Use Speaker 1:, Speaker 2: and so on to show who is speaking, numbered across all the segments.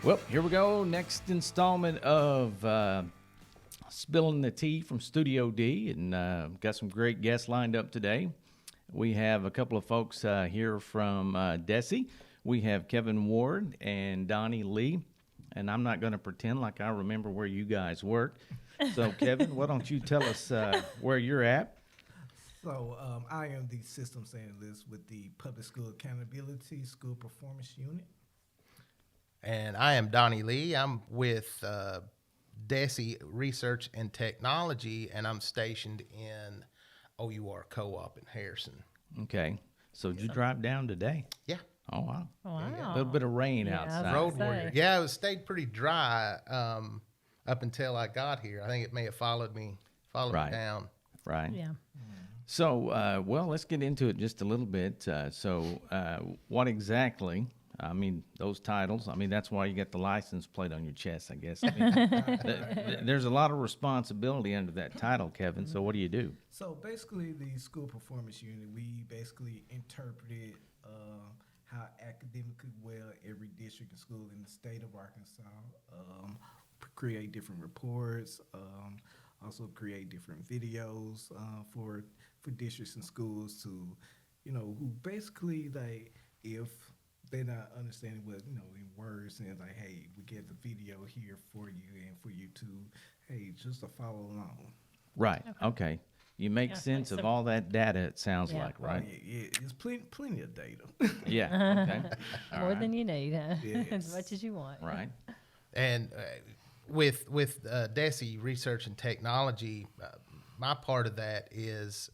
Speaker 1: Well, here we go. Next installment of Spilling the Tea from Studio D, and got some great guests lined up today. We have a couple of folks here from DESE. We have Kevin Ward and Donnie Lee, and I'm not going to pretend like I remember where you guys work. So, Kevin, why don't you tell us where you're at?
Speaker 2: So I am the systems analyst with the Public School Accountability School Performance Unit.
Speaker 3: And I am Donnie Lee. I'm with DESE Research and Technology, and I'm stationed in OUR Co-op in Harrison.
Speaker 1: Okay. So did you drive down today?
Speaker 3: Yeah.
Speaker 1: Oh, wow.
Speaker 4: Wow.
Speaker 1: A little bit of rain
Speaker 4: Yeah, I was
Speaker 1: outside.
Speaker 4: gonna
Speaker 3: Road
Speaker 4: say.
Speaker 3: warrior. Yeah, it stayed pretty dry up until I got here. I think it may have followed me
Speaker 1: Right.
Speaker 3: down.
Speaker 1: Right.
Speaker 4: Yeah.
Speaker 1: So, well, let's get into it just a little bit. What exactly, I mean, those titles, I mean, that's why you got the license plate on your chest, I guess. I mean, there's a lot of responsibility under that title, Kevin. So what do you do?
Speaker 2: So basically, the School Performance Unit, we basically interpreted how academically well every district and school in the state of Arkansas create different reports, also create different videos for districts and schools to, who basically, like, if they're not understanding what, in words, and like, hey, we get the video here for you and for you to, hey, just to follow along.
Speaker 1: Right. Okay. You make sense of all that data, it sounds like, right?
Speaker 2: Yeah, it's plenty of data.
Speaker 1: Yeah. Okay. All
Speaker 4: More
Speaker 1: right.
Speaker 4: than you need, huh?
Speaker 2: Yes.
Speaker 4: As much as you want.
Speaker 1: Right.
Speaker 3: And with DESE Research and Technology, my part of that is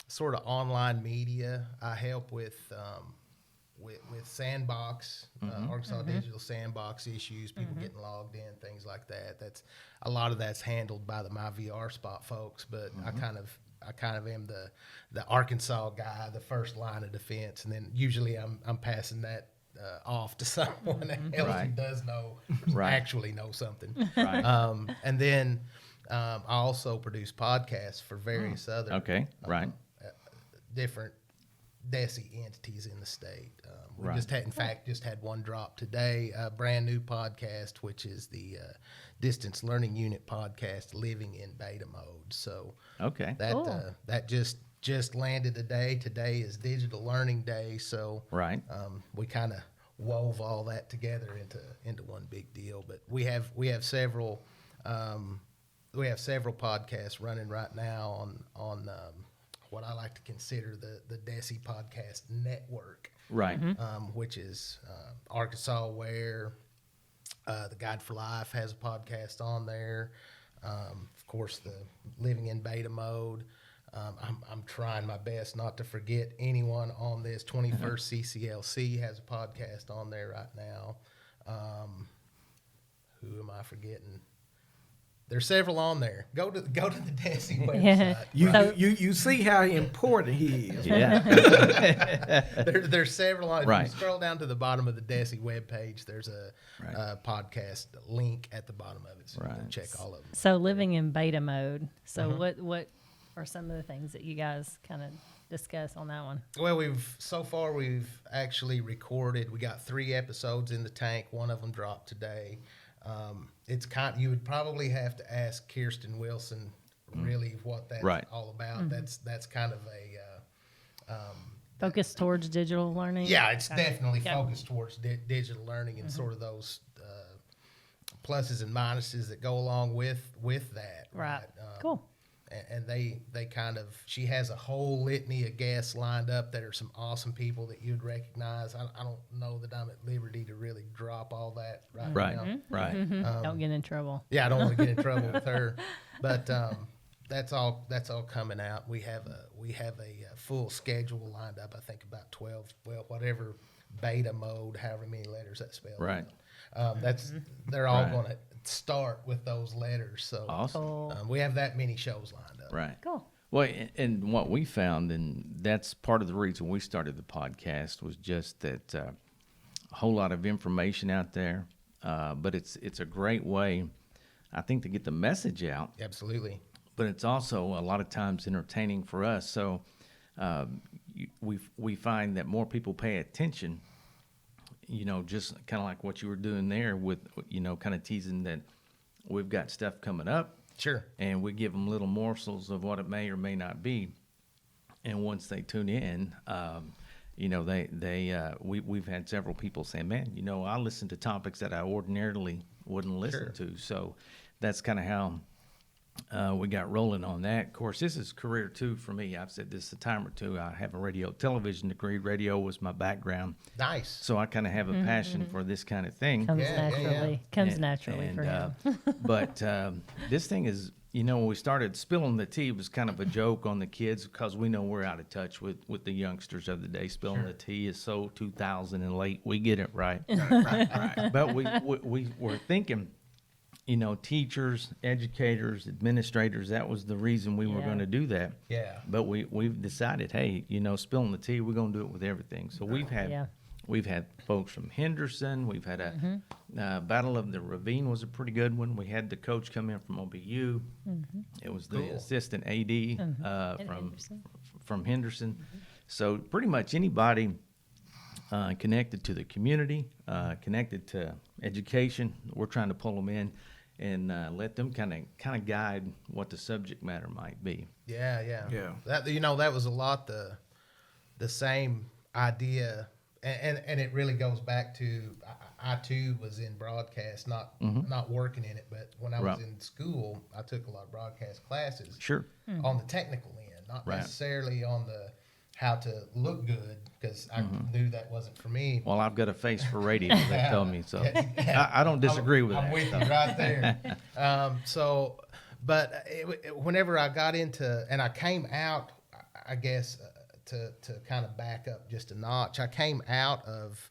Speaker 3: sort of online media. I help with Sandbox, Arkansas Digital Sandbox issues, people getting logged in, things like that. That's a lot of that's handled by the MyVR Spot folks, but I kind of am the Arkansas guy, the first line of defense, and then usually I'm passing that off to someone else
Speaker 1: Right.
Speaker 3: who does know,
Speaker 1: Right.
Speaker 3: actually know something.
Speaker 1: Right.
Speaker 3: And then I also produce podcasts for various other
Speaker 1: Okay. Right.
Speaker 3: different DESE entities in the state. We
Speaker 1: Right.
Speaker 3: just had one drop today, a brand new podcast, which is the Distance Learning Unit podcast, Living in Beta Mode. So
Speaker 1: Okay.
Speaker 3: that
Speaker 4: Cool.
Speaker 3: that just landed today. Today is Digital Learning Day, so
Speaker 1: Right.
Speaker 3: we kind of wove all that together into one big deal. But we have several podcasts running right now on what I like to consider the DESE podcast network,
Speaker 1: Right.
Speaker 3: which is Arkansas Aware. The Guide for Life has a podcast on there. Of course, the Living in Beta Mode. I'm trying my best not to forget anyone on this. 21st CCLC has a podcast on there right now. Who am I forgetting? There's several on there. Go to the DESE website.
Speaker 2: You see how important he is.
Speaker 1: Yeah.
Speaker 3: There's several on. If
Speaker 1: Right.
Speaker 3: you scroll down to the bottom of the DESE webpage, there's a
Speaker 1: Right.
Speaker 3: podcast link at the bottom of it, so you can
Speaker 1: Right.
Speaker 3: check all of them.
Speaker 4: So living in beta mode. So what are some of the things that you guys kind of discuss on that one?
Speaker 3: Well, we've actually recorded. We got 3 episodes in the tank. One of them dropped today. You would probably have to ask Kirsten Wilson really what that's
Speaker 1: Right.
Speaker 3: all about. That's kind of a
Speaker 4: Focus towards digital learning?
Speaker 3: yeah, it's
Speaker 4: Okay.
Speaker 3: definitely
Speaker 4: Okay.
Speaker 3: focused towards digital learning and sort of those pluses and minuses that go along with that.
Speaker 4: Right. Cool.
Speaker 3: And they kind of, she has a whole litany of guests lined up that are some awesome people that you'd recognize. I don't know that I'm at liberty to really drop all that right
Speaker 1: Right.
Speaker 3: now.
Speaker 1: Right.
Speaker 4: Don't get in trouble.
Speaker 3: Yeah, I don't want to get in trouble with her, but that's all coming out. We have a full schedule lined up. I think about 12. Well, whatever beta mode, however many letters that spells.
Speaker 1: Right.
Speaker 3: They're all
Speaker 1: Right.
Speaker 3: going to start with those letters. So
Speaker 1: Awesome.
Speaker 4: Cool.
Speaker 3: we have that many shows lined up.
Speaker 1: Right.
Speaker 4: Cool.
Speaker 1: Well, and what we found, and that's part of the reason we started the podcast, was just that a whole lot of information out there, but it's a great way, I think, to get the message out.
Speaker 3: Absolutely.
Speaker 1: But it's also a lot of times entertaining for us. So we find that more people pay attention just kind of like what you were doing there with, kind of teasing that we've got stuff coming up.
Speaker 3: Sure.
Speaker 1: And we give them little morsels of what it may or may not be. And once they tune in, we've had several people saying, man, I listen to topics that I ordinarily wouldn't listen to. So that's kind of how we got rolling on that. Of course, this is career too for me. I've said this a time or two. I have a radio television degree. Radio was my background.
Speaker 3: Nice.
Speaker 1: So I kind of have a passion for this kind of thing.
Speaker 4: Comes
Speaker 3: Yeah,
Speaker 4: naturally. Comes naturally for him.
Speaker 1: But this thing is, when we started spilling the tea, it was kind of a joke on the kids because we know we're out of touch with the youngsters of the day. Spilling the tea is so 2000 and late. We get it right. Right. But we were thinking, teachers, educators, administrators, that was the reason we were going to do that.
Speaker 3: Yeah.
Speaker 1: But we've decided, hey, spilling the tea, we're going to do it with everything. So we've had folks from Henderson. We've had a Battle of the Ravine was a pretty good one. We had the coach come in from OBU. It was the assistant AD from Henderson. So pretty much anybody connected to the community, connected to education, we're trying to pull them in and let them kind of guide what the subject matter might be.
Speaker 3: Yeah.
Speaker 2: Yeah.
Speaker 3: That was a lot the same idea, and it really goes back to I too was in broadcast, not working in it, but when I was in school, I took a lot of broadcast classes.
Speaker 1: Sure.
Speaker 3: On the technical end, not necessarily on the how to look good, because I knew that wasn't for me.
Speaker 1: Well, I've got a face for radio, they told me, so I don't disagree with that.
Speaker 3: I'm with you right there. But whenever I got into, and I came out, I guess, to kind of back up just a notch, I came out of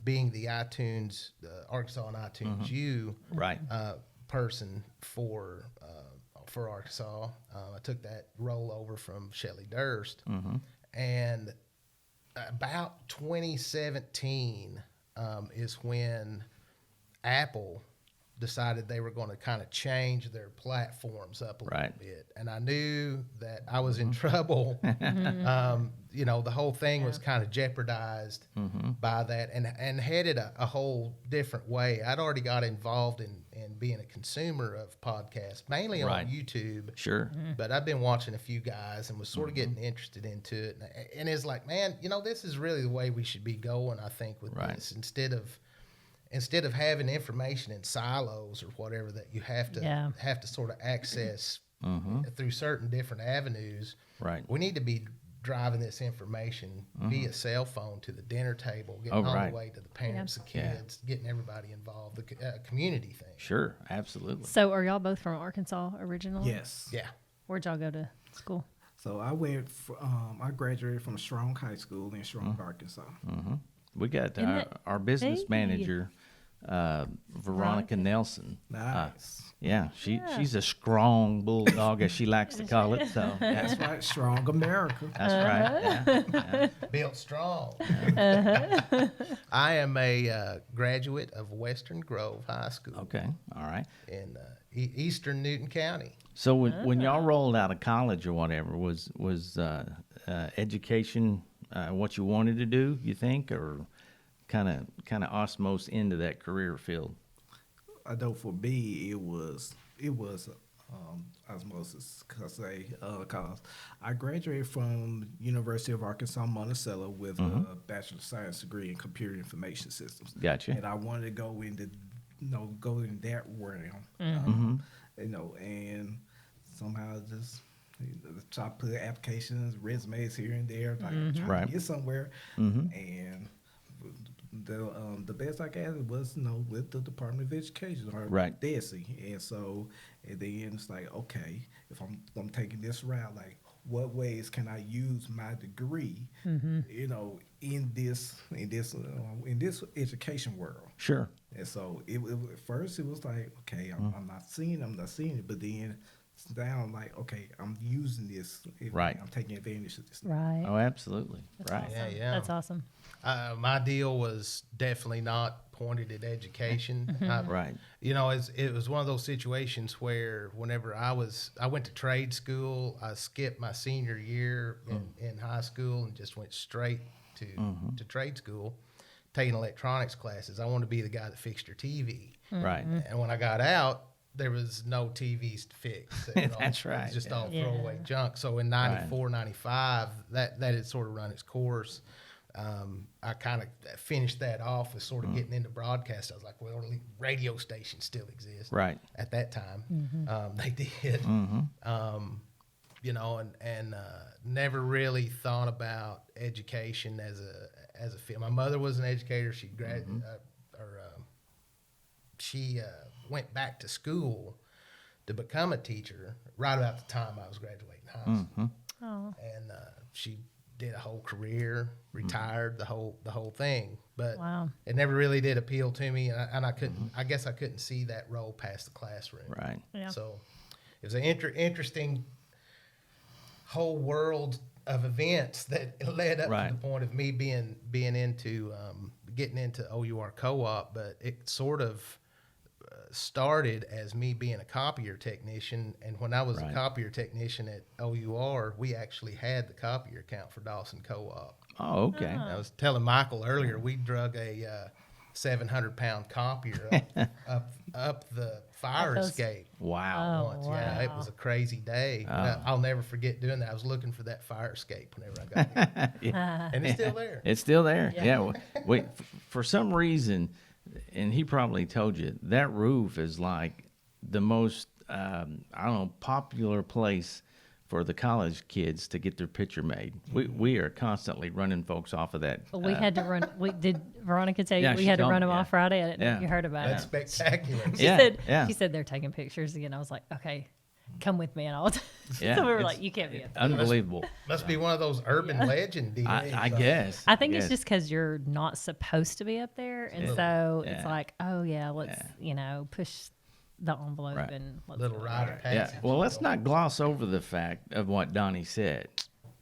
Speaker 3: being the iTunes, Arkansas and iTunes U person for Arkansas. I took that role over from Shelley Durst. And about 2017 is when Apple decided they were going to kind of change their platforms up a little bit. And I knew that I was in trouble. The whole thing was kind of jeopardized by that and headed a whole different way. I'd already got involved in being a consumer of podcasts, mainly on YouTube.
Speaker 1: Sure.
Speaker 3: But I've been watching a few guys and was sort of getting interested into it. And it's like, man, this is really the way we should be going, I think, with this. Instead of having information in silos or whatever that you have to sort of access through certain different avenues, we need to be driving this information via cell phone to the dinner table, getting all the way to the parents, the kids, getting everybody involved, the community thing.
Speaker 1: Sure, absolutely.
Speaker 4: So are y'all both from Arkansas originally?
Speaker 2: Yes.
Speaker 3: Yeah.
Speaker 4: Where'd y'all go to school?
Speaker 2: So I graduated from Strong High School in Strong, Arkansas.
Speaker 1: We got our business manager, Veronica Nelson.
Speaker 2: Nice.
Speaker 1: She's a strong bulldog, as she likes to call it. So
Speaker 2: That's right, Strong America.
Speaker 1: that's right.
Speaker 3: Built strong. I am a graduate of Western Grove High School.
Speaker 1: Okay, all right.
Speaker 3: In Eastern Newton County.
Speaker 1: So when y'all rolled out of college or whatever, was education what you wanted to do, you think, or kind of osmose into that career field?
Speaker 2: I know for me it was osmosis, cause I graduated from University of Arkansas Monticello with a Bachelor of Science degree in Computer Information Systems.
Speaker 1: Gotcha.
Speaker 2: And I wanted to go into in that realm, and somehow just try to put applications, resumes here and there, like try to get somewhere, and the best I got was with the Department of Education or DESE, and then it's like, okay, if I'm taking this route, like what ways can I use my degree, in this education world? Sure. And so at first it was like, okay, I'm not seeing it, but then it's down like, okay, I'm using this, I'm taking advantage of this.
Speaker 4: Right.
Speaker 1: Oh, absolutely.
Speaker 4: That's
Speaker 1: right.
Speaker 4: Awesome.
Speaker 3: Yeah.
Speaker 4: That's awesome.
Speaker 3: My deal was definitely not pointed at education.
Speaker 1: Right.
Speaker 3: It was one of those situations where whenever I went to trade school, I skipped my senior year in high school and just went straight to trade school taking electronics classes. I wanted to be the guy that fixed your TV.
Speaker 1: Right.
Speaker 3: And when I got out, there was no TVs to fix. It was
Speaker 1: That's
Speaker 3: all, It
Speaker 1: right,
Speaker 3: was just
Speaker 1: yeah.
Speaker 3: all
Speaker 4: Yeah.
Speaker 3: throwaway junk. So in 94, 95, that had sort of run its course. I kind of finished that off with sort of getting into broadcast. I was like, well, at least radio stations still exist.
Speaker 1: Right.
Speaker 3: At that time, they did. You know, and never really thought about education as a field. My mother was an educator. She she went back to school to become a teacher right about the time I was graduating high school.
Speaker 4: Oh,
Speaker 3: And she did a whole career, retired, the whole thing. But
Speaker 4: wow.
Speaker 3: it never really did appeal to me, and I couldn't. I guess I couldn't see that role past the classroom.
Speaker 1: Right.
Speaker 4: Yeah.
Speaker 3: So it was an interesting whole world of events that led up
Speaker 1: Right.
Speaker 3: to the point of me being into getting into OUR co-op. But it sort of started as me being a copier technician, and when I was
Speaker 1: Right.
Speaker 3: a copier technician at OUR, we actually had the copier account for Dawson Co-op.
Speaker 1: Oh, okay.
Speaker 3: I was telling Michael earlier, we drug a 700-pound copier up the fire
Speaker 4: those-
Speaker 3: escape
Speaker 1: Wow.
Speaker 3: once. Yeah, it was a crazy day. But
Speaker 1: Oh.
Speaker 3: I'll never forget doing that. I was looking for that fire escape whenever I got there.
Speaker 1: Yeah.
Speaker 3: And it's still there.
Speaker 1: It's still there. Yeah. Wait, for some reason, and he probably told you, that roof is like the most, I don't know, popular place for the college kids to get their picture made. We are constantly running folks off of that.
Speaker 4: Well, we had to run. Did Veronica tell you
Speaker 1: Yeah,
Speaker 4: we
Speaker 1: she
Speaker 4: had to
Speaker 1: told
Speaker 4: run
Speaker 1: me,
Speaker 4: them
Speaker 1: yeah.
Speaker 4: off Friday? I didn't know
Speaker 1: Yeah.
Speaker 4: if you heard about
Speaker 3: That's
Speaker 4: it.
Speaker 3: spectacular.
Speaker 4: She
Speaker 1: Yeah,
Speaker 4: said
Speaker 1: yeah.
Speaker 4: she said they're taking pictures again. I was like, okay, come with me, and I'll.
Speaker 1: Yeah,
Speaker 4: So we were
Speaker 1: it's
Speaker 4: like, you can't be.
Speaker 1: Unbelievable.
Speaker 3: Must be one of those urban legend DVDs.
Speaker 1: I guess.
Speaker 4: I think it's
Speaker 1: Yes.
Speaker 4: just because you're not supposed to be up there, and
Speaker 1: Yeah.
Speaker 4: so
Speaker 1: Yeah.
Speaker 4: it's like, oh yeah, let's push the envelope
Speaker 1: Right.
Speaker 4: and let's
Speaker 3: Little
Speaker 4: go.
Speaker 3: rite of
Speaker 1: Yeah.
Speaker 3: passage.
Speaker 1: Well, let's not gloss over the fact of what Donnie said.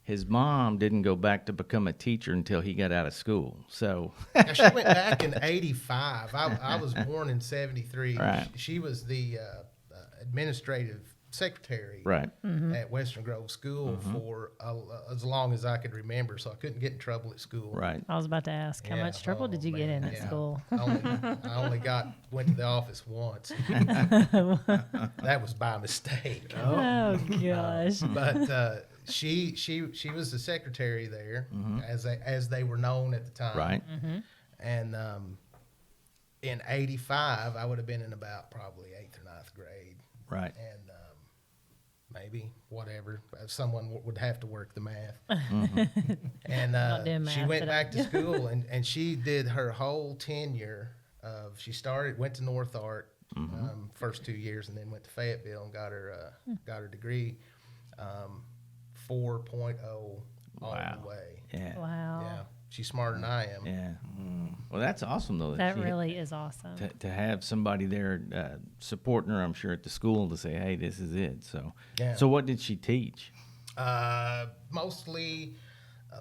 Speaker 1: His mom didn't go back to become a teacher until he got out of school. So,
Speaker 3: Now, she went back in '85. I was born in '73.
Speaker 1: Right.
Speaker 3: She was the administrative secretary
Speaker 1: right.
Speaker 3: at Western Grove School for as long as I could remember, so I couldn't get in trouble at school.
Speaker 1: Right.
Speaker 4: I was about to ask, how
Speaker 3: Yeah.
Speaker 4: much trouble did you get
Speaker 3: man.
Speaker 4: in at
Speaker 3: Yeah.
Speaker 4: school?
Speaker 3: I only went to the office once. That was by mistake.
Speaker 4: Oh gosh.
Speaker 3: But she was the secretary there, as they were known at the time.
Speaker 1: Right.
Speaker 3: And in '85, I would have been in about probably 8th or 9th grade,
Speaker 1: Right.
Speaker 3: and maybe whatever. Someone would have to work the math. And
Speaker 4: Not doing
Speaker 3: she
Speaker 4: math,
Speaker 3: went
Speaker 4: but
Speaker 3: back to school, and she did her whole tenure of. She went to North Art first 2 years, and then went to Fayetteville and got her degree, 4.0 all
Speaker 1: Wow.
Speaker 3: the way.
Speaker 1: Yeah.
Speaker 4: Wow.
Speaker 3: Yeah, she's smarter than I am.
Speaker 1: Yeah. Well, that's awesome, though.
Speaker 4: That
Speaker 1: she-
Speaker 4: really is awesome.
Speaker 1: to have somebody there supporting her, I'm sure, at the school to say, hey, this is it. So,
Speaker 3: Yeah.
Speaker 1: so what did she teach?
Speaker 3: Mostly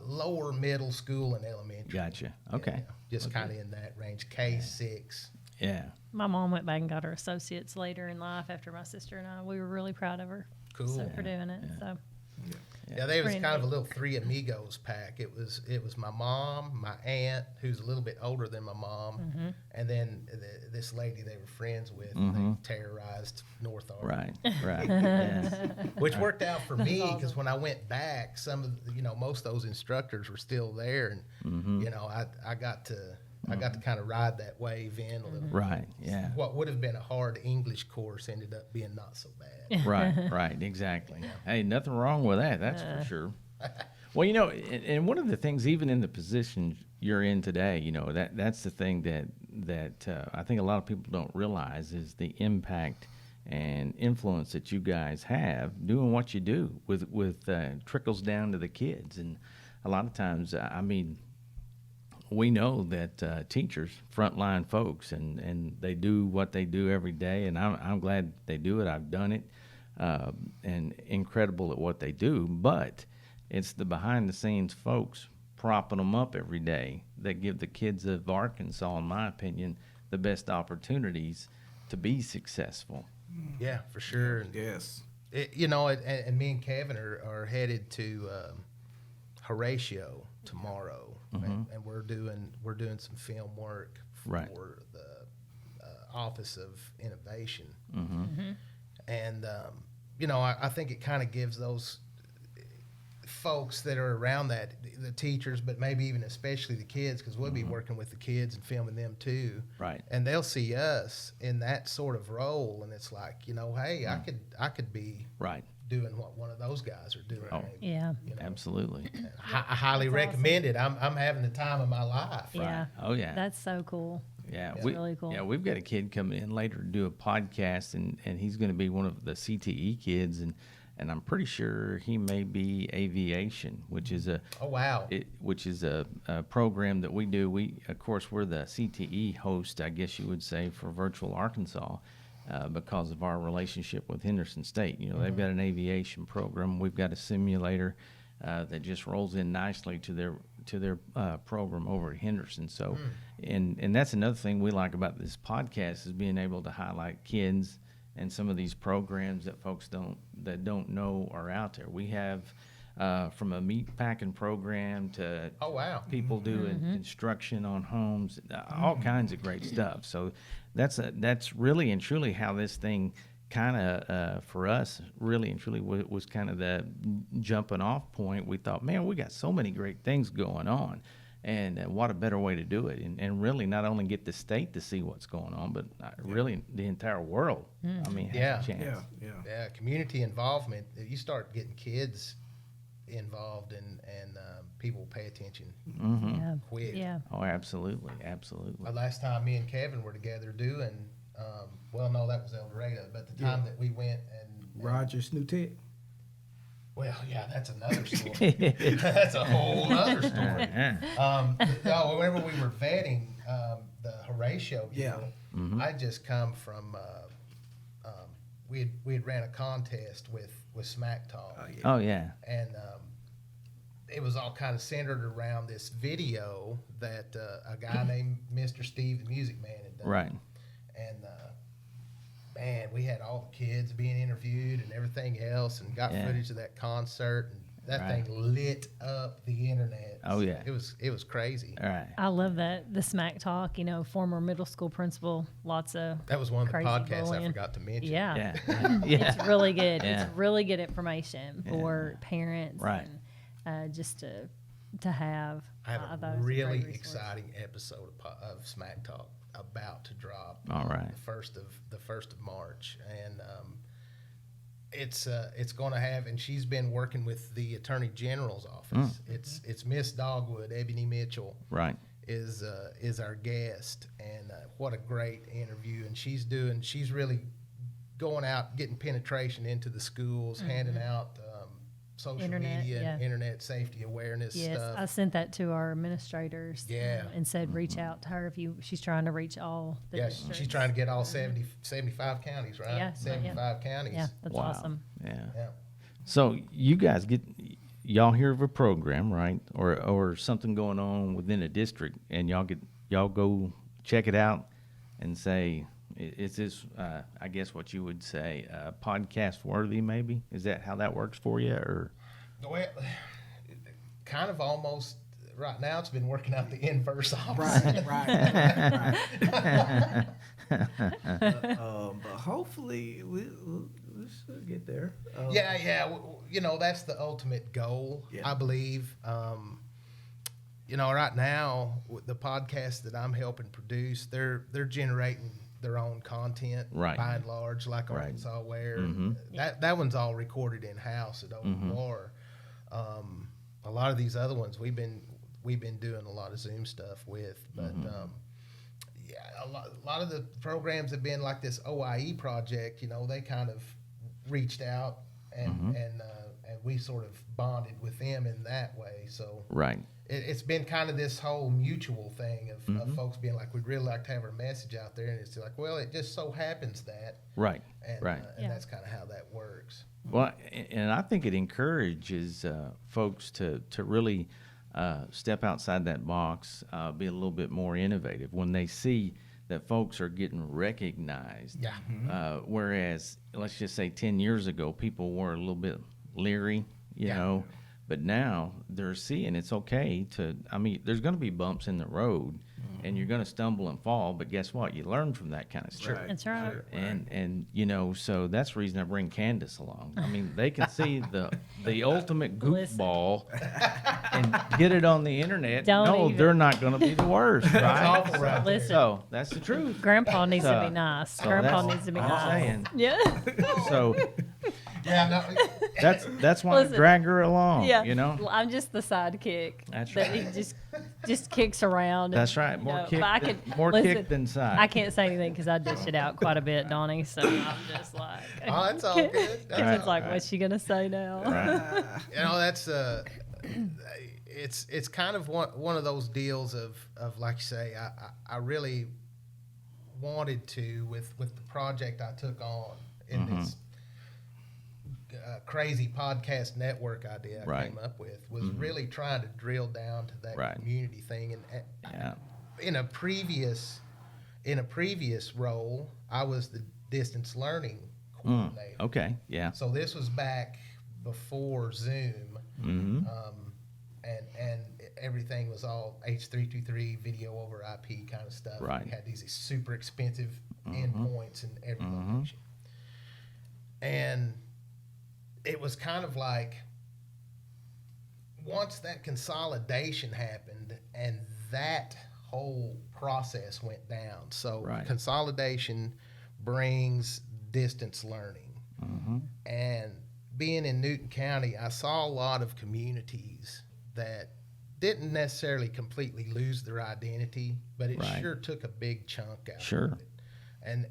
Speaker 3: lower middle school and elementary.
Speaker 1: Gotcha. Okay.
Speaker 3: Yeah, just kind of in that range. K6.
Speaker 1: Yeah.
Speaker 4: My mom went back and got her associates later in life after my sister and I. We were really proud of her.
Speaker 3: Cool.
Speaker 4: So for doing it. So
Speaker 3: Yeah, they was
Speaker 4: Pretty
Speaker 3: kind of a
Speaker 4: neat.
Speaker 3: little three amigos pack. It was my mom, my aunt, who's a little bit older than my mom,
Speaker 4: Mm-hmm.
Speaker 3: and then this lady they were friends with. They terrorized North Ark.
Speaker 1: Right. Right. yeah.
Speaker 3: Which worked out for me
Speaker 4: awesome.
Speaker 3: because when I went back, some of most of those instructors were still there, and I got to kind of ride that wave in a little.
Speaker 1: Right. Yeah.
Speaker 3: What would have been a hard English course ended up being not so bad.
Speaker 1: Right. Right. Exactly. Hey, nothing wrong with that. That's for sure. Well, and one of the things, even in the position you're in today, that's the thing that I think a lot of people don't realize is the impact and influence that you guys have doing what you do with trickles down to the kids. And a lot of times, we know that teachers, frontline folks, and they do what they do every day, and I'm glad they do it. I've done it, and incredible at what they do. But it's the behind-the-scenes folks propping them up every day that give the kids of Arkansas, in my opinion, the best opportunities to be successful.
Speaker 3: Yeah, for sure.
Speaker 2: Yes.
Speaker 3: And me and Kevin are headed to Horatio tomorrow, and we're doing some film work for
Speaker 1: Right.
Speaker 3: the Office of Innovation, and I think it kind of gives those folks that are around that, the teachers, but maybe even especially the kids, because we'll be working with the kids and filming them too.
Speaker 1: Right.
Speaker 3: And they'll see us in that sort of role, and it's like, hey, I could be
Speaker 1: Right.
Speaker 3: doing what one of those guys are doing.
Speaker 1: Oh.
Speaker 3: maybe,
Speaker 4: Yeah.
Speaker 1: Absolutely.
Speaker 3: I highly recommend it. I'm having the time of my life.
Speaker 4: Yeah.
Speaker 1: Oh yeah.
Speaker 4: That's so cool.
Speaker 1: Yeah,
Speaker 4: That's really cool.
Speaker 1: Yeah, we've got a kid coming in later to do a podcast, and he's going to be one of the CTE kids, and I'm pretty sure he may be aviation, which is a
Speaker 3: Oh wow.
Speaker 1: which is a program that we do. We, of course, we're the CTE host, I guess you would say, for Virtual Arkansas, because of our relationship with Henderson State. They've got an aviation program. We've got a simulator that just rolls in nicely to their program over at Henderson. So, and that's another thing we like about this podcast is being able to highlight kids and some of these programs that folks don't know are out there. We have from a meat packing program to
Speaker 3: Oh wow.
Speaker 1: people doing construction on homes, all kinds of great stuff. So that's really and truly how this thing kind of for us really and truly was kind of the jumping off point. We thought, man, we got so many great things going on, and what a better way to do it, and really not only get the state to see what's going on, but really the entire world. I mean,
Speaker 3: Yeah.
Speaker 1: has a chance.
Speaker 2: Yeah.
Speaker 3: Yeah, community involvement. You start getting kids involved, and people pay attention
Speaker 4: Yeah.
Speaker 3: quick.
Speaker 4: Yeah.
Speaker 1: Oh, absolutely, absolutely.
Speaker 3: Last time me and Kevin were together doing, well, no, that was El Dorado, but the time that we went and
Speaker 2: Roger Snootet.
Speaker 3: well, yeah, that's another story. That's a whole other story. No, whenever we were vetting the Horatio deal, I just come from we had ran a contest with Smack Talk,
Speaker 1: Oh yeah.
Speaker 3: and it was all kind of centered around this video that a guy named Mr. Steve, the Music Man, had done.
Speaker 1: Right.
Speaker 3: And man, we had all the kids being interviewed and everything else, and got
Speaker 1: Yeah.
Speaker 3: footage of that concert, and that
Speaker 1: Right.
Speaker 3: thing lit up the internet.
Speaker 1: Oh, yeah.
Speaker 3: it was crazy.
Speaker 1: All right.
Speaker 4: I love that. The smack talk, former middle school principal, lots of
Speaker 3: That was one of the
Speaker 4: crazy
Speaker 3: podcasts I
Speaker 4: bullying.
Speaker 3: forgot to mention.
Speaker 4: Yeah.
Speaker 1: Yeah. Yeah.
Speaker 4: It's really good.
Speaker 1: Yeah.
Speaker 4: It's really good information for parents.
Speaker 1: Right.
Speaker 4: And, just to have.
Speaker 3: I have
Speaker 4: thought
Speaker 3: a
Speaker 4: it was
Speaker 3: really
Speaker 4: great resource.
Speaker 3: exciting episode of Smack Talk about to drop.
Speaker 1: All right.
Speaker 3: The first of March, and it's going to have. And she's been working with the Attorney General's office. It's Miss Dogwood, Ebony Mitchell,
Speaker 1: Right.
Speaker 3: is our guest, and what a great interview. And she's really going out, getting penetration into the schools, handing out social
Speaker 4: Internet,
Speaker 3: media and
Speaker 4: yeah.
Speaker 3: internet safety awareness
Speaker 4: Yes,
Speaker 3: stuff.
Speaker 4: I sent that to our administrators.
Speaker 3: Yeah.
Speaker 4: And said reach out to her she's trying to reach all the
Speaker 3: Yeah,
Speaker 4: districts.
Speaker 3: she's trying to get all 75 counties, right?
Speaker 4: Yeah,
Speaker 3: 75 counties.
Speaker 4: Yeah, that's
Speaker 1: Wow.
Speaker 4: awesome.
Speaker 1: Yeah.
Speaker 3: Yeah.
Speaker 1: So you guys y'all hear of a program, right, or something going on within a district, and y'all go check it out and say, is this, I guess what you would say, podcast worthy? Maybe is that how that works for you, or?
Speaker 3: Well, kind of almost. Right now, it's been working out the inverse opposite.
Speaker 2: Right. But hopefully we should get there.
Speaker 3: Yeah. That's the ultimate goal,
Speaker 2: Yeah.
Speaker 3: I believe. Right now, with the podcast that I'm helping produce, they're generating their own content,
Speaker 1: Right.
Speaker 3: by and large, like
Speaker 1: Right.
Speaker 3: Arkansas Ware.
Speaker 1: Mhm.
Speaker 3: That one's all recorded in house at OWR. A lot of these other ones we've been doing a lot of Zoom stuff with, but a lot of the programs have been like this OIE project. They kind of reached out and we sort of bonded with them in that way. So
Speaker 1: Right.
Speaker 3: it's been kind of this whole mutual thing of folks being like, we'd really like to have our message out there, and it's like, well, it just so happens that,
Speaker 1: Right.
Speaker 3: and
Speaker 1: Right.
Speaker 3: and
Speaker 4: Yeah.
Speaker 3: that's kind of how that works.
Speaker 1: Well, and I think it encourages folks to really step outside that box, be a little bit more innovative when they see that folks are getting recognized.
Speaker 3: Yeah.
Speaker 1: Whereas, let's just say 10 years ago, people were a little bit leery, you
Speaker 3: Yeah.
Speaker 1: know, But now they're seeing it's okay to, I mean, there's going to be bumps in the road and you're going to stumble and fall, but guess what? You learn from that kind of stuff.
Speaker 2: Right.
Speaker 4: That's right.
Speaker 1: And you know, so that's the reason I bring Candace along. I mean, they can see the ultimate
Speaker 4: Listen.
Speaker 1: goofball and get it on the internet.
Speaker 4: Don't
Speaker 1: No,
Speaker 4: even.
Speaker 1: they're not going to be the worst, right?
Speaker 3: awful right there.
Speaker 4: Listen.
Speaker 1: So that's the truth.
Speaker 4: Grandpa needs to
Speaker 1: So-
Speaker 4: be nice.
Speaker 1: so
Speaker 4: Grandpa
Speaker 1: that's-
Speaker 4: needs to be
Speaker 1: I'm
Speaker 4: nice.
Speaker 1: saying.
Speaker 4: Yeah.
Speaker 1: So
Speaker 3: Yeah, no,
Speaker 1: that's why
Speaker 4: Listen.
Speaker 1: I drag her along.
Speaker 4: Yeah.
Speaker 1: You know.
Speaker 4: Well, I'm just the sidekick.
Speaker 1: That's
Speaker 4: that
Speaker 1: right.
Speaker 4: He just kicks around.
Speaker 1: That's right.
Speaker 4: you
Speaker 1: More
Speaker 4: know,
Speaker 1: kick,
Speaker 4: but I
Speaker 1: than,
Speaker 4: could-
Speaker 1: more
Speaker 4: listen,
Speaker 1: kick than side.
Speaker 4: I can't say anything because I dish it out quite a bit, Donnie. So I'm just like,
Speaker 3: oh, it's all good. That's
Speaker 1: Right.
Speaker 4: it's like,
Speaker 1: right.
Speaker 4: what's she gonna say now?
Speaker 1: Right.
Speaker 3: You know, that's it's kind of one of those deals of like you say, I really wanted to with the project I took on in this crazy podcast network idea I
Speaker 1: Right.
Speaker 3: came up with was really trying to drill down to that
Speaker 1: Right.
Speaker 3: community thing. And
Speaker 1: Yeah.
Speaker 3: in a previous role, I was the distance learning coordinator.
Speaker 1: Okay. Yeah.
Speaker 3: So this was back before Zoom,
Speaker 1: Mm-hmm.
Speaker 3: and everything was all H323 video over IP kind of stuff.
Speaker 1: Right.
Speaker 3: We had these super expensive endpoints in every location, and it was kind of like once that consolidation happened and that whole process went down. So
Speaker 1: Right.
Speaker 3: consolidation brings distance learning. And being in Newton County, I saw a lot of communities that didn't necessarily completely lose their identity, but it
Speaker 1: Right.
Speaker 3: sure took a big chunk out
Speaker 1: Sure.
Speaker 3: of it.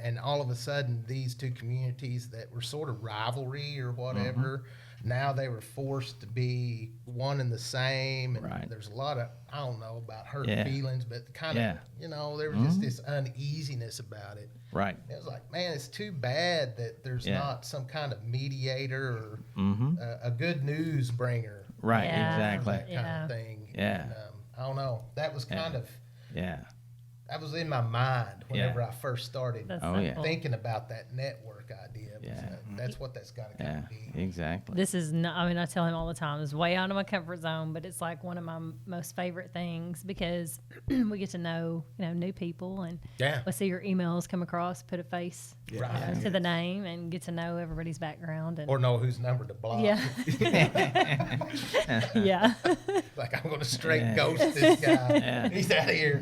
Speaker 3: And all of a sudden, these two communities that were sort of rivalry or whatever, now they were forced to be one and the same. And
Speaker 1: Right.
Speaker 3: there's a lot of, I don't know about hurt
Speaker 1: Yeah.
Speaker 3: feelings, but kind of,
Speaker 1: Yeah.
Speaker 3: you know, there was just this uneasiness about it.
Speaker 1: Right.
Speaker 3: It was like, man, it's too bad that there's
Speaker 1: Yeah.
Speaker 3: not some kind of mediator or
Speaker 1: Mm-hmm.
Speaker 3: a good news bringer.
Speaker 1: Right.
Speaker 4: Yeah.
Speaker 1: Exactly.
Speaker 3: That kind
Speaker 4: Yeah.
Speaker 3: of thing.
Speaker 1: Yeah.
Speaker 3: And, I don't know. That was kind of,
Speaker 1: Yeah.
Speaker 3: that was in my mind whenever I first started
Speaker 4: That's
Speaker 1: Oh,
Speaker 4: so
Speaker 1: yeah.
Speaker 4: cool.
Speaker 3: thinking about that network idea. Was,
Speaker 1: Yeah.
Speaker 3: that's what that's got to
Speaker 1: Yeah.
Speaker 3: kind of be.
Speaker 1: Exactly.
Speaker 4: This is not, I mean, I tell him all the time, it's way out of my comfort zone, but it's like one of my most favorite things because we get to know, new people and
Speaker 3: Yeah.
Speaker 4: we see your emails come across, put a face
Speaker 3: Right.
Speaker 4: to the name and get to know everybody's background. And
Speaker 3: Or know whose number to block.
Speaker 4: yeah. yeah.
Speaker 3: Like, I'm going to straight
Speaker 1: Yeah.
Speaker 3: ghost this guy.
Speaker 1: Yeah.
Speaker 3: He's out of here.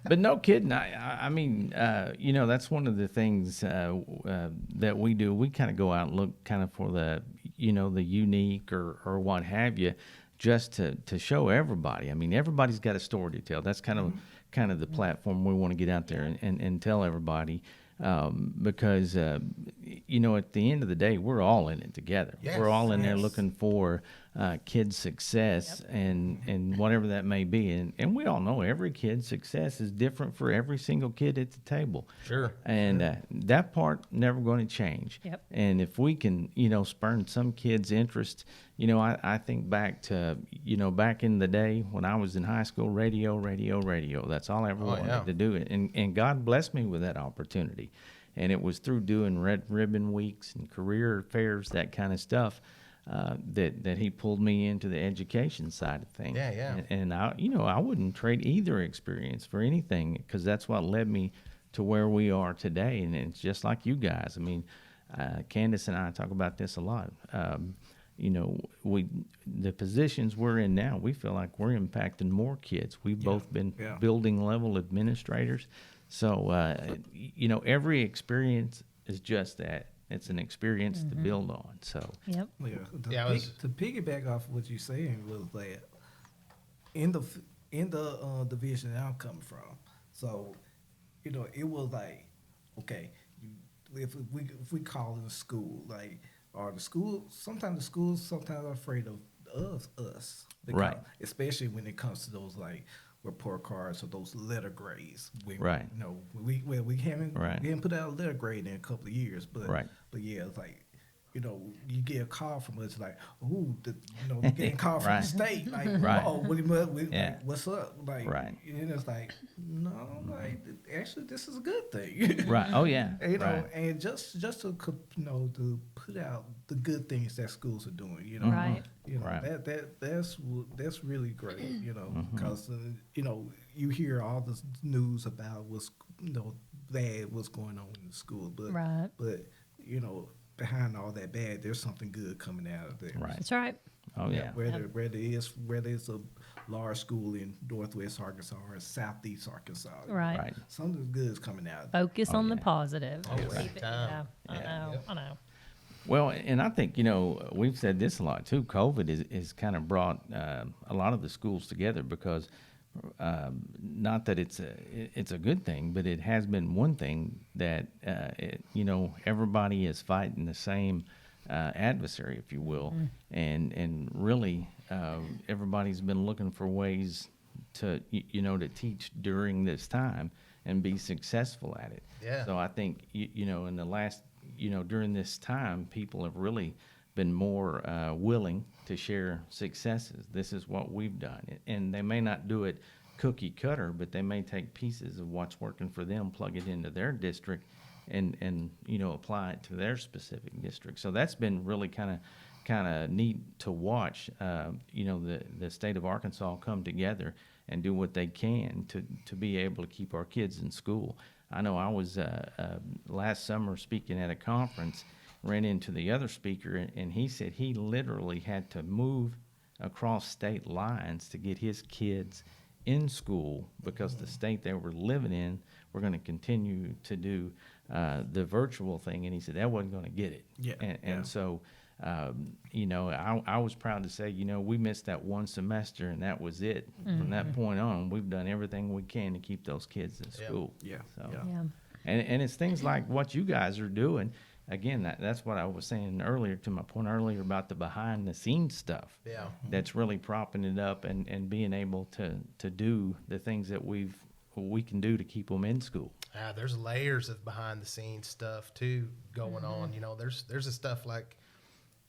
Speaker 1: But no kidding. I mean, that's one of the things that we do. We kind of go out and look kind of for the unique or what have you, just to show everybody. I mean, everybody's got a story to tell. That's kind of the platform we want to get out there and tell everybody. Because at the end of the day, we're all in it together.
Speaker 3: Yes,
Speaker 1: We're all in there
Speaker 2: yes.
Speaker 1: looking for kids' success and whatever that may be. And we all know every kid's success is different for every single kid at the table.
Speaker 3: Sure.
Speaker 1: And that part never going to change.
Speaker 4: Yep.
Speaker 1: And if we can, spurn some kids' interest, I think back to, back in the day when I was in high school, radio. That's all I ever wanted
Speaker 3: yeah.
Speaker 1: to do. And God blessed me with that opportunity. And it was through doing Red Ribbon Weeks and career fairs, that kind of stuff, that he pulled me into the education side of things.
Speaker 3: Yeah, yeah.
Speaker 1: And I wouldn't trade either experience for anything because that's what led me to where we are today. And it's just like you guys. I mean, Candace and I talk about this a lot. The positions we're in now, we feel like we're impacting more kids. We've both been
Speaker 2: Yeah.
Speaker 1: building level administrators. So, every experience is just that. It's an experience to build on. So,
Speaker 4: Yep.
Speaker 2: Yeah,
Speaker 3: Yeah, I was-
Speaker 2: to piggyback off what you're saying was that in the division that I'm coming from, so it was like, okay, if we call it a school, like, or the school, sometimes the schools are afraid of us, because,
Speaker 1: Right.
Speaker 2: especially when it comes to those like report cards or those letter grades.
Speaker 1: Right.
Speaker 2: We haven't
Speaker 1: Right.
Speaker 2: we haven't put out a letter grade in a couple of years, but
Speaker 1: Right.
Speaker 2: but yeah, it's like, you get a call from us like, ooh, you getting a call from
Speaker 1: Right.
Speaker 2: the state, like,
Speaker 1: Right.
Speaker 2: oh,
Speaker 1: Yeah.
Speaker 2: like, what's up, like,
Speaker 1: Right.
Speaker 2: and it's like, no, like, actually, this is a good thing,
Speaker 1: right. Oh, yeah.
Speaker 2: And,
Speaker 1: right.
Speaker 2: and just to to put out the good things that schools are doing. You know,
Speaker 4: Right.
Speaker 2: You know
Speaker 1: Right.
Speaker 2: that's really great. You know, because you know you hear all this news about what's bad, what's going on in the school,
Speaker 4: Right.
Speaker 2: but you know behind all that bad, there's something good coming out of there.
Speaker 1: Right.
Speaker 4: That's right.
Speaker 1: Oh yeah.
Speaker 2: Whether it's a large school in Northwest Arkansas or Southeast Arkansas,
Speaker 4: Right.
Speaker 1: Right.
Speaker 2: something good is coming out.
Speaker 4: Focus
Speaker 1: Oh,
Speaker 4: on the
Speaker 1: yeah.
Speaker 4: positive.
Speaker 3: Oh,
Speaker 4: Keep
Speaker 3: right.
Speaker 4: it- yeah, I
Speaker 1: Yeah.
Speaker 4: know.
Speaker 3: Yep.
Speaker 4: I know.
Speaker 1: Well, and I think, we've said this a lot too. COVID is kind of brought a lot of the schools together because not that it's a good thing, but it has been one thing that, everybody is fighting the same adversary, if you will. And really, everybody's been looking for ways to teach during this time and be successful at it.
Speaker 3: Yeah.
Speaker 1: So I think, in the last, during this time, people have really been more willing to share successes. This is what we've done. And they may not do it cookie cutter, but they may take pieces of what's working for them, plug it into their district, and apply it to their specific district. So that's been really kind of neat to watch, the state of Arkansas come together and do what they can to be able to keep our kids in school. I know I was last summer speaking at a conference, ran into the other speaker, and he said he literally had to move across state lines to get his kids in school because the state they were living in were going to continue to do the virtual thing, and he said that wasn't going to get it.
Speaker 2: Yeah,
Speaker 1: And
Speaker 2: yeah.
Speaker 1: so, I was proud to say, we missed that one semester, and that was it. From that point on, we've done everything we can to keep those kids in
Speaker 3: Yeah.
Speaker 1: school.
Speaker 2: Yeah,
Speaker 1: So,
Speaker 2: yeah.
Speaker 4: Yeah.
Speaker 1: and it's things like what you guys are doing. Again, that's what I was saying earlier, to my point earlier about the behind the scenes stuff.
Speaker 3: Yeah.
Speaker 1: That's really propping it up and being able to do the things that we can do to keep them in school.
Speaker 3: There's layers of behind the scenes stuff too going on. There's the stuff like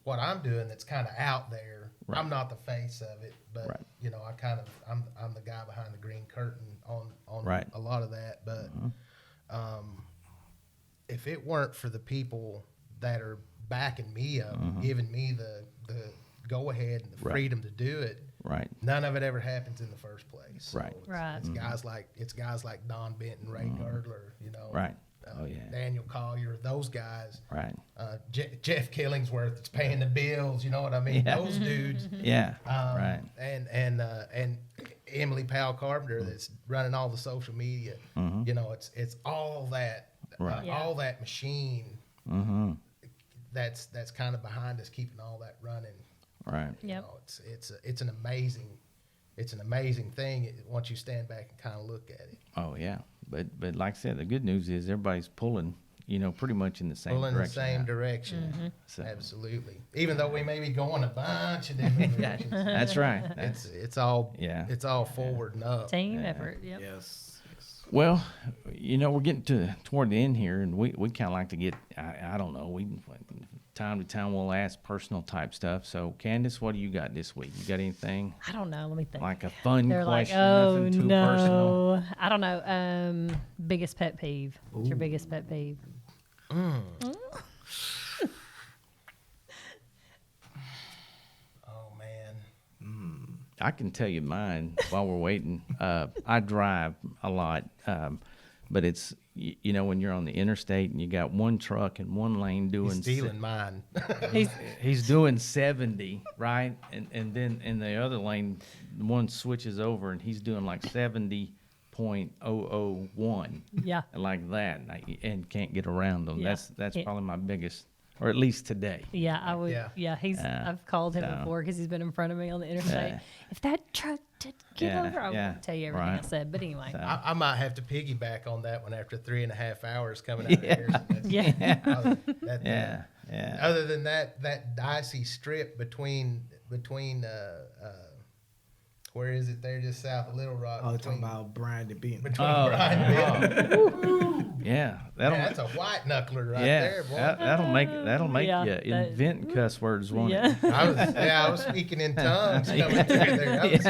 Speaker 3: what I'm doing that's kind of out there.
Speaker 1: Right.
Speaker 3: I'm not the face of it, but
Speaker 1: Right.
Speaker 3: I'm the guy behind the green curtain on
Speaker 1: Right.
Speaker 3: a lot of that. But if it weren't for the people that are backing me up, giving me the go ahead and the
Speaker 1: Right.
Speaker 3: freedom to do it,
Speaker 1: Right.
Speaker 3: none of it ever happens in the first place. So
Speaker 1: Right.
Speaker 4: Right.
Speaker 3: It's guys like Don Benton, Ray Girdler,
Speaker 1: Right. Oh, yeah.
Speaker 3: Daniel Collier, those guys.
Speaker 1: Right.
Speaker 3: Jeff Killingsworth that's paying the bills. You know what I mean?
Speaker 1: Yeah.
Speaker 3: Those dudes.
Speaker 1: Yeah. Right.
Speaker 3: And Emily Powell Carpenter that's running all the social media. It's all that
Speaker 1: Right.
Speaker 4: Yeah.
Speaker 3: all that machine
Speaker 1: Mm-hmm.
Speaker 3: that's kind of behind us keeping all that running.
Speaker 1: Right.
Speaker 3: You
Speaker 4: Yep.
Speaker 3: know, it's an amazing thing once you stand back and kind of look at it.
Speaker 1: Oh yeah. But like I said, the good news is everybody's pulling, pretty much in the same
Speaker 3: Pulling the
Speaker 1: direction.
Speaker 3: same
Speaker 1: now.
Speaker 3: direction.
Speaker 1: So-
Speaker 3: Absolutely. Even though we may be going a bunch of different directions.
Speaker 1: That's right. That's,
Speaker 3: It's all
Speaker 1: Yeah.
Speaker 3: It's all forward and up.
Speaker 4: Team effort. Yep.
Speaker 2: Yes.
Speaker 1: well, we're getting toward the end here, and we kind of like to get, I don't know, time to time we'll ask personal type stuff. So, Candace, what do you got this week? You got anything
Speaker 4: I don't know. Let me think.
Speaker 1: like a fun
Speaker 4: They're like,
Speaker 1: question,
Speaker 4: oh
Speaker 1: nothing too personal?
Speaker 4: no, I don't know. Biggest pet peeve. What's your biggest pet peeve?
Speaker 3: Oh man.
Speaker 1: I can tell you mine while we're waiting. I drive a lot, but it's when you're on the interstate and you got one truck in one lane doing
Speaker 3: He's stealing mine.
Speaker 1: he's doing 70, right? And then in the other lane, one switches over and he's doing like 70.001,
Speaker 4: Yeah.
Speaker 1: like that, and can't get around them.
Speaker 4: Yeah.
Speaker 1: That's
Speaker 4: Yeah.
Speaker 1: probably my biggest, or at least today.
Speaker 4: Yeah, I would.
Speaker 3: Yeah.
Speaker 4: Yeah, I've called him
Speaker 1: so-
Speaker 4: before because he's been in front of me on the interstate.
Speaker 1: Yeah.
Speaker 4: If that truck did get
Speaker 1: Yeah,
Speaker 4: over, I
Speaker 1: yeah,
Speaker 4: won't tell you everything I
Speaker 1: right.
Speaker 4: said. But anyway,
Speaker 1: So-
Speaker 3: I might have to piggyback on that one after 3.5 hours coming out of here. So that's-
Speaker 4: yeah,
Speaker 1: Yeah, yeah.
Speaker 3: Other than that DESE strip between where is it there just south of Little Rock?
Speaker 2: Oh, talking about Brian and Benton.
Speaker 3: between
Speaker 1: Oh,
Speaker 3: Bryan and Benton.
Speaker 1: Yeah,
Speaker 3: Man, that's a white knuckler right
Speaker 1: yeah,
Speaker 3: there, boy.
Speaker 1: that'll make
Speaker 4: Yeah,
Speaker 1: you
Speaker 4: that-
Speaker 1: invent cuss words, won't
Speaker 4: yeah.
Speaker 1: it?
Speaker 3: I was speaking in tongues coming through there. I was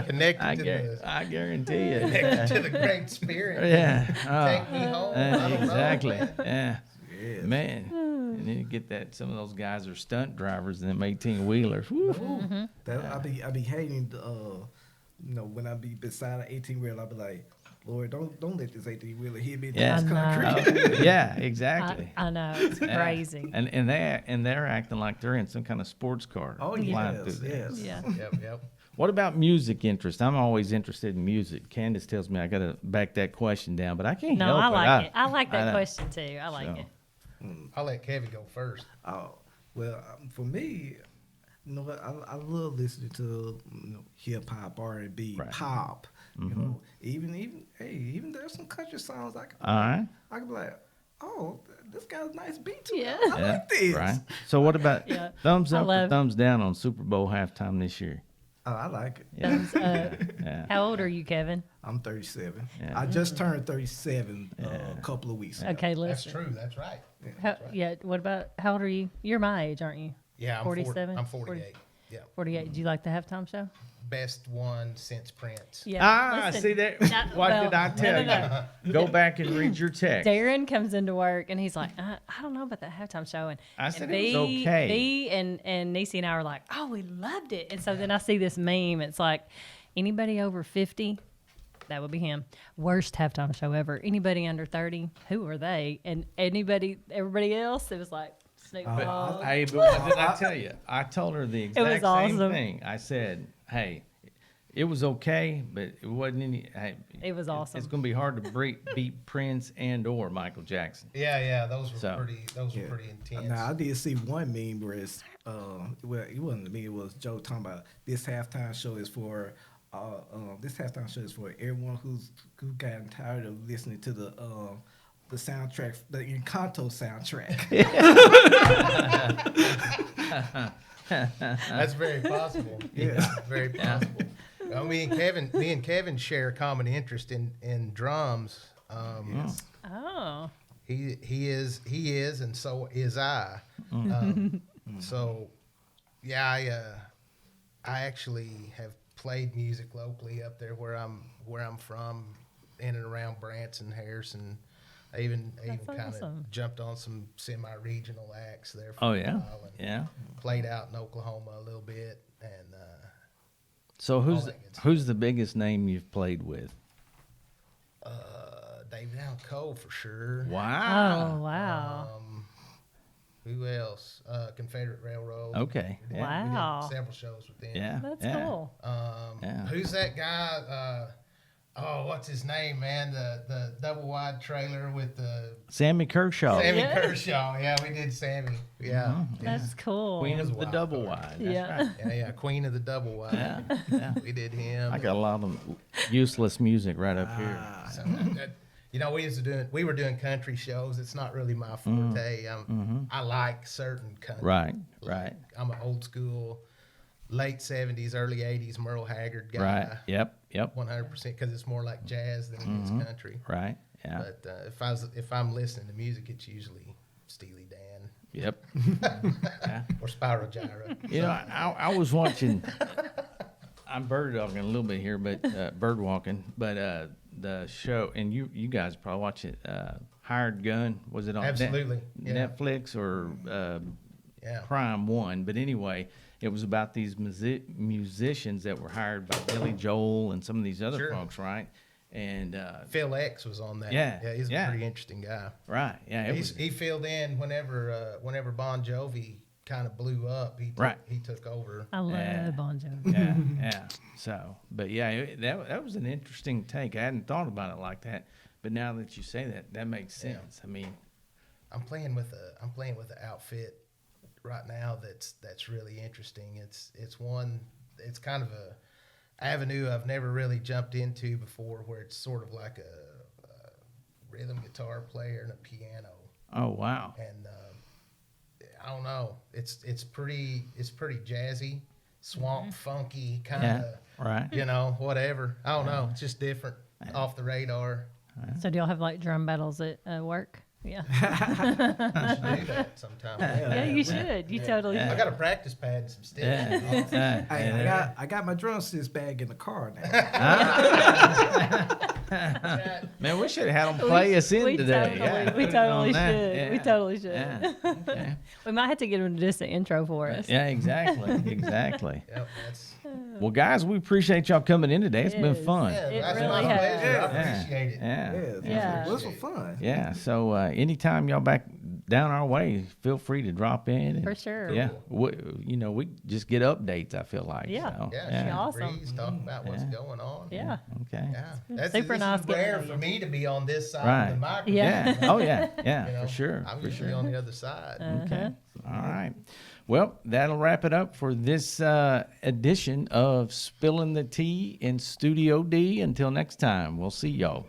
Speaker 3: connected to the
Speaker 1: I guarantee you.
Speaker 3: connected to the Great Spirit.
Speaker 1: Yeah.
Speaker 3: Take me home. I don't know,
Speaker 1: Exactly.
Speaker 3: man.
Speaker 1: Yeah.
Speaker 2: Yes.
Speaker 1: Man. And then you get that some of those guys are stunt drivers in them 18-wheelers.
Speaker 2: I be hating the, when I be beside an 18-wheeler, I be like, Lord, don't let this 18-wheeler hit me.
Speaker 1: Yeah.
Speaker 2: That's
Speaker 4: I
Speaker 2: concrete.
Speaker 1: Yeah, exactly.
Speaker 4: I know, it's
Speaker 1: Yeah.
Speaker 4: crazy.
Speaker 1: And they're acting like they're in some kind of sports car.
Speaker 2: Oh,
Speaker 1: flying
Speaker 2: yes,
Speaker 1: through there.
Speaker 2: yes.
Speaker 4: Yeah.
Speaker 3: Yep.
Speaker 1: What about music interest? I'm always interested in music. Candace tells me I got to back that question down, but I can't
Speaker 4: No,
Speaker 1: help
Speaker 4: I
Speaker 1: it.
Speaker 4: like it. I like that
Speaker 1: know.
Speaker 4: question too. I like
Speaker 1: So.
Speaker 4: it.
Speaker 3: I'll let Kevin go first.
Speaker 2: Oh, well, for me, you know what? I love listening to hip hop, R&B,
Speaker 1: Right.
Speaker 2: pop. You know, even there's some country songs I
Speaker 1: All right.
Speaker 2: can be like, oh, this got a nice beat to
Speaker 4: Yeah.
Speaker 2: it. I like this.
Speaker 1: Right. So what about
Speaker 4: Yeah.
Speaker 1: thumbs
Speaker 4: I
Speaker 1: up or
Speaker 4: love-
Speaker 1: thumbs down on Super Bowl halftime this year?
Speaker 2: Oh, I like it.
Speaker 1: Yeah.
Speaker 4: Thumbs up.
Speaker 1: Yeah.
Speaker 4: How old are you, Kevin?
Speaker 2: I'm 37.
Speaker 1: Yeah.
Speaker 2: I just turned 37 a couple of weeks ago.
Speaker 4: Okay,
Speaker 3: That's
Speaker 4: listen.
Speaker 3: true. That's right.
Speaker 4: Yeah. What about how old are you? You're my age, aren't you?
Speaker 3: Yeah, I'm
Speaker 4: 47?
Speaker 3: I'm 48. Yeah,
Speaker 4: 48. Do you like the halftime show?
Speaker 3: best one since Prince.
Speaker 4: Yeah. listen,
Speaker 1: See that?
Speaker 4: that-
Speaker 1: What
Speaker 4: well,
Speaker 1: did I tell
Speaker 4: no.
Speaker 1: you? Go back and read your text.
Speaker 4: Darren comes into work and he's like, I don't know about that halftime show. And
Speaker 1: I said
Speaker 4: and
Speaker 1: it was okay.
Speaker 4: B and Niecy and I were like, oh, we loved it. And so then I see this meme. It's like, anybody over 50, that would be him. Worst halftime show ever. Anybody under 30, who are they? And everybody else, it was like Snoop Dogg.
Speaker 1: Hey, but what did I tell you? I told her the exact
Speaker 4: was
Speaker 1: same
Speaker 4: awesome.
Speaker 1: thing. I said, hey, it was okay, but it wasn't any. Hey,
Speaker 4: It was awesome.
Speaker 1: It's going to be hard to beat Prince and or Michael Jackson.
Speaker 3: Yeah, those were
Speaker 1: So-
Speaker 3: pretty intense.
Speaker 2: Now I did see one meme where it's well, it wasn't me. It was Joe talking about this halftime show is for everyone who's gotten tired of listening to the soundtrack, the Encanto soundtrack.
Speaker 3: That's very possible. Yeah, very possible. Well, me and Kevin share a common interest in drums.
Speaker 4: Oh.
Speaker 3: He is, and so is I. So, yeah, I actually have played music locally up there where I'm from, in and around Branson, Harrison. I even
Speaker 4: That's
Speaker 3: kind of
Speaker 4: awesome.
Speaker 3: jumped on some semi-regional acts there. For
Speaker 1: Oh,
Speaker 3: a
Speaker 1: yeah?
Speaker 3: while and
Speaker 1: Yeah.
Speaker 3: Played out in Oklahoma a little bit, and
Speaker 1: So
Speaker 3: that good stuff.
Speaker 1: who's the biggest name you've played with?
Speaker 3: David Allen Cole for sure.
Speaker 1: Wow.
Speaker 4: Oh, wow.
Speaker 3: Who else? Confederate Railroad.
Speaker 1: Okay.
Speaker 3: We
Speaker 1: Yeah.
Speaker 3: did
Speaker 4: Wow.
Speaker 3: several shows with them.
Speaker 1: Yeah.
Speaker 4: That's
Speaker 1: yeah.
Speaker 4: cool.
Speaker 1: Yeah.
Speaker 3: Who's that guy? What's his name, man? The double wide trailer with the
Speaker 1: Sammy Kershaw.
Speaker 3: Sammy
Speaker 4: Yeah.
Speaker 3: Kershaw. Yeah, we did Sammy. Yeah.
Speaker 4: That's cool.
Speaker 1: Queen
Speaker 3: was
Speaker 1: of
Speaker 3: a
Speaker 1: the
Speaker 3: wild
Speaker 1: double
Speaker 3: card.
Speaker 1: wide. That's
Speaker 4: Yeah.
Speaker 1: right.
Speaker 3: Yeah, Queen of the double wide.
Speaker 1: Yeah. Yeah.
Speaker 3: We did him.
Speaker 1: I got a lot of useless music right up here.
Speaker 3: So we were doing country shows. It's not really my forte. I like certain country.
Speaker 1: Right.
Speaker 3: Like,
Speaker 1: Right.
Speaker 3: I'm an old school, late 70s, early 80s Merle Haggard guy.
Speaker 1: Right. Yep.
Speaker 3: 100% because it's more like jazz than it is country.
Speaker 1: Right. Yeah.
Speaker 3: But if I'm listening to music, it's usually Steely Dan
Speaker 1: Yep.
Speaker 3: or Spyro Gyra.
Speaker 1: You know, I was watching. I'm bird dogging a little bit here, but bird walking. But the show, and you guys probably watch it. Hired Gun, was it on
Speaker 3: Absolutely, yeah.
Speaker 1: Netflix or
Speaker 3: Yeah.
Speaker 1: Prime One? But anyway, it was about these musicians that were hired by Billy Joel and some of these other
Speaker 3: Sure.
Speaker 1: folks, right? And
Speaker 3: Phil X was on that.
Speaker 1: Yeah,
Speaker 3: he's
Speaker 1: yeah.
Speaker 3: a pretty interesting guy.
Speaker 1: right, yeah, it was,
Speaker 3: He filled in whenever Bon Jovi kind of blew up.
Speaker 1: Right.
Speaker 3: He took over.
Speaker 4: I love
Speaker 1: Yeah.
Speaker 4: Bon Jovi.
Speaker 1: yeah, yeah. So, but yeah, that was an interesting take. I hadn't thought about it like that, but now that you say that, that makes sense. I mean,
Speaker 3: I'm playing with an outfit right now that's really interesting. It's kind of a avenue I've never really jumped into before, where it's sort of like a rhythm guitar player and a piano.
Speaker 1: oh wow,
Speaker 3: And I don't know, it's pretty jazzy, swamp funky kind
Speaker 1: yeah,
Speaker 3: of,
Speaker 1: right.
Speaker 3: whatever. I don't know, it's just different, off the radar.
Speaker 4: So do y'all have like drum battles at work? Yeah.
Speaker 3: I should do that sometime.
Speaker 4: Yeah, you should. You totally
Speaker 3: I
Speaker 4: should.
Speaker 3: got a practice pad and some sticks.
Speaker 1: Yeah.
Speaker 2: Hey, I got my drum sticks bag in the car now.
Speaker 1: Man, we should have had them play us in
Speaker 4: we
Speaker 1: today.
Speaker 4: we
Speaker 1: Put it
Speaker 4: totally
Speaker 1: on that.
Speaker 4: should.
Speaker 1: Yeah.
Speaker 4: We totally should.
Speaker 1: Yeah. Okay.
Speaker 4: We might have to get them to just an intro for us.
Speaker 1: Yeah, exactly. Exactly.
Speaker 3: Yep, that's
Speaker 1: Well, guys, we appreciate y'all coming in today. It's been
Speaker 4: Yes.
Speaker 1: fun.
Speaker 3: yeah,
Speaker 4: It
Speaker 3: that's
Speaker 4: really
Speaker 3: my
Speaker 4: has.
Speaker 3: pleasure. I
Speaker 1: Yeah.
Speaker 3: appreciate it.
Speaker 1: Yeah.
Speaker 2: Yeah,
Speaker 4: Yeah.
Speaker 2: this was fun.
Speaker 1: Yeah. So anytime y'all back down our way, feel free to drop in. And,
Speaker 4: For sure.
Speaker 1: Yeah. We just get updates, I feel like.
Speaker 4: Yeah.
Speaker 1: So,
Speaker 3: Yeah,
Speaker 4: Yeah.
Speaker 3: shoot
Speaker 4: Awesome.
Speaker 3: the breeze, talk about what's
Speaker 1: Yeah.
Speaker 3: going on.
Speaker 4: Yeah.
Speaker 1: Okay.
Speaker 3: Yeah, that's
Speaker 4: Super
Speaker 3: this
Speaker 4: nice
Speaker 3: is
Speaker 4: getting to
Speaker 3: rare
Speaker 4: know
Speaker 3: for
Speaker 4: you.
Speaker 3: me to be on this side
Speaker 1: Right.
Speaker 3: of the microphone.
Speaker 4: Yeah.
Speaker 1: Yeah. Oh, yeah. Yeah,
Speaker 3: You know,
Speaker 1: for sure.
Speaker 3: I'm
Speaker 1: For
Speaker 3: usually
Speaker 1: sure.
Speaker 3: on the other side.
Speaker 1: Okay. All right. Well, that'll wrap it up for this edition of Spilling the Tea in Studio D. Until next time, we'll see y'all.